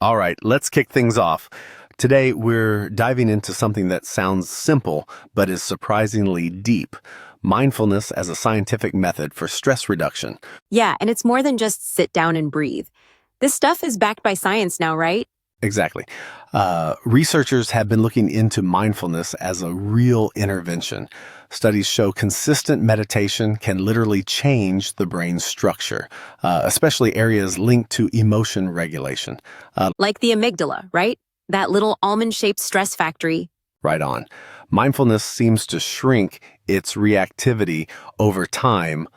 All right, let's kick things off. Today, we're diving into something that sounds simple, but is surprisingly deep. Mindfulness as a scientific method for stress reduction. Yeah, and it's more than just sit down and breathe. This stuff is backed by science now, right? Exactly. Researchers have been looking into mindfulness as a real intervention. Studies show consistent meditation can literally change the brain's structure, especially areas linked to emotion regulation. Like the amygdala, right? That little almond-shaped stress factory. Right on. Mindfulness seems to shrink its reactivity over time,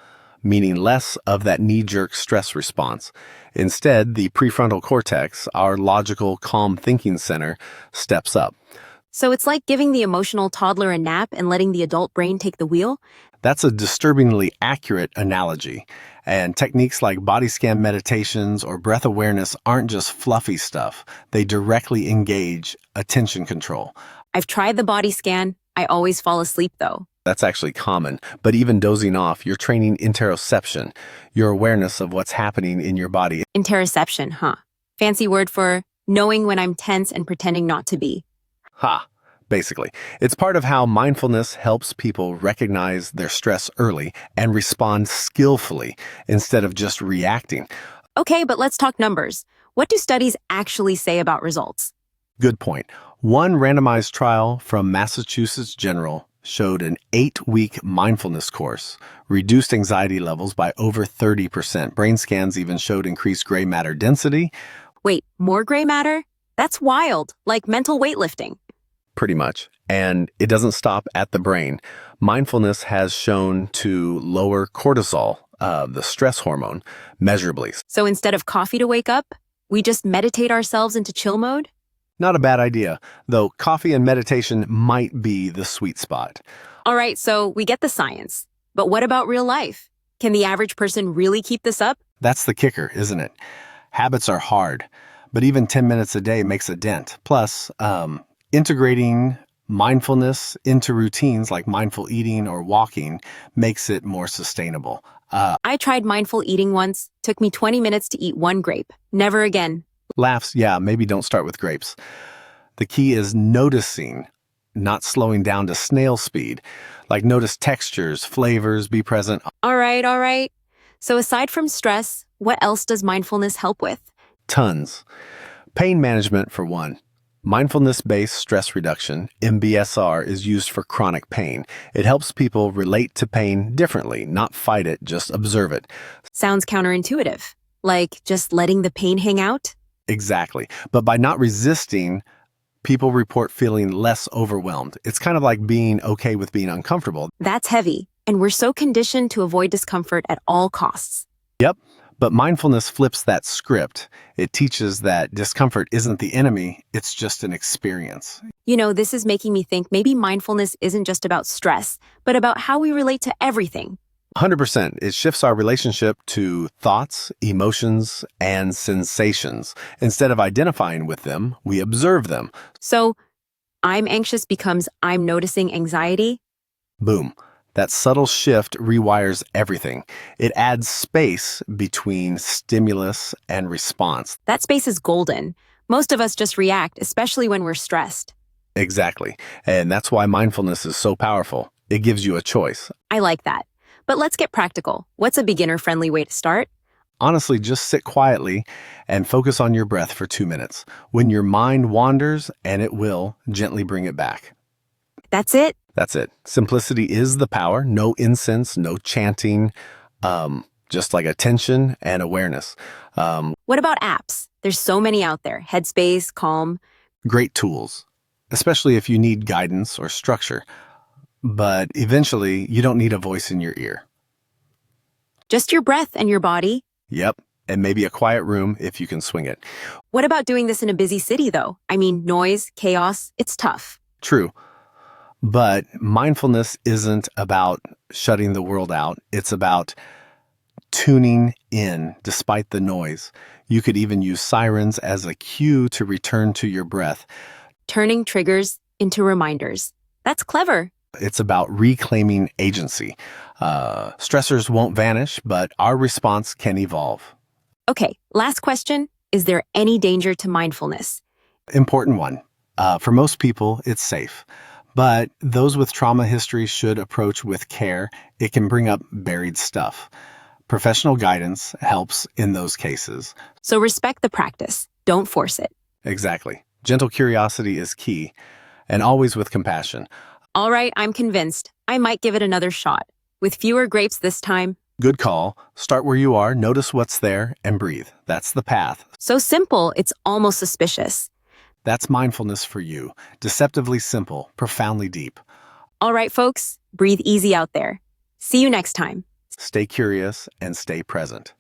meaning less of that knee-jerk stress response. Instead, the prefrontal cortex, our logical, calm thinking center, steps up. So it's like giving the emotional toddler a nap and letting the adult brain take the wheel? That's a disturbingly accurate analogy. And techniques like body scan meditations or breath awareness aren't just fluffy stuff. They directly engage attention control. I've tried the body scan. I always fall asleep, though. That's actually common. But even dozing off, you're training interoception, your awareness of what's happening in your body. Interoception, huh? Fancy word for knowing when I'm tense and pretending not to be. Ha! Basically, it's part of how mindfulness helps people recognize their stress early and respond skillfully instead of just reacting. Okay, but let's talk numbers. What do studies actually say about results? Good point. One randomized trial from Massachusetts General showed an 8-week mindfulness course reduced anxiety levels by over 30%. Brain scans even showed increased gray matter density. Wait, more gray matter? That's wild, like mental weightlifting. Pretty much. And it doesn't stop at the brain. Mindfulness has shown to lower cortisol, the stress hormone, measurably. So instead of coffee to wake up, we just meditate ourselves into chill mode? Not a bad idea, though coffee and meditation might be the sweet spot. All right, so we get the science. But what about real life? Can the average person really keep this up? That's the kicker, isn't it? Habits are hard, but even 10 minutes a day makes a dent. Plus, integrating mindfulness into routines like mindful eating or walking makes it more sustainable. I tried mindful eating once. Took me 20 minutes to eat one grape. Never again. Laughs, yeah, maybe don't start with grapes. The key is noticing, not slowing down to snail speed. Like notice textures, flavors, be present. All right. So aside from stress, what else does mindfulness help with? Tons. Pain management, for one. Mindfulness-based stress reduction, MBSR, is used for chronic pain. It helps people relate to pain differently, not fight it, just observe it. Sounds counterintuitive. Like just letting the pain hang out? Exactly. But by not resisting, people report feeling less overwhelmed. It's kind of like being okay with being uncomfortable. That's heavy, and we're so conditioned to avoid discomfort at all costs. Yep. But mindfulness flips that script. It teaches that discomfort isn't the enemy, it's just an experience. You know, this is making me think maybe mindfulness isn't just about stress, but about how we relate to everything. 100%. It shifts our relationship to thoughts, emotions, and sensations. Instead of identifying with them, we observe them. So, I'm anxious becomes I'm noticing anxiety. Boom. That subtle shift rewires everything. It adds space between stimulus and response. That space is golden. Most of us just react, especially when we're stressed. Exactly. And that's why mindfulness is so powerful. It gives you a choice. I like that. But let's get practical. What's a beginner-friendly way to start? Honestly, just sit quietly and focus on your breath for 2 minutes. When your mind wanders, and it will, gently bring it back. That's it? That's it. Simplicity is the power. No incense, no chanting, just like attention and awareness. What about apps? There's so many out there. Headspace, Calm. Great tools, especially if you need guidance or structure. But eventually, you don't need a voice in your ear. Just your breath and your body. Yep, and maybe a quiet room if you can swing it. What about doing this in a busy city, though? I mean, noise, chaos, it's tough. True. But mindfulness isn't about shutting the world out. It's about tuning in despite the noise. You could even use sirens as a cue to return to your breath. Turning triggers into reminders. That's clever. It's about reclaiming agency. Stressors won't vanish, but our response can evolve. Okay, last question. Is there any danger to mindfulness? Important one. For most people, it's safe. But those with trauma history should approach with care. It can bring up buried stuff. Professional guidance helps in those cases. So respect the practice. Don't force it. Exactly. Gentle curiosity is key, and always with compassion. All right, I'm convinced. I might give it another shot. With fewer grapes this time. Good call. Start where you are, notice what's there, and breathe. That's the path. So simple, it's almost suspicious. That's mindfulness for you. Deceptively simple, profoundly deep. All right, folks, breathe easy out there. See you next time. Stay curious and stay present.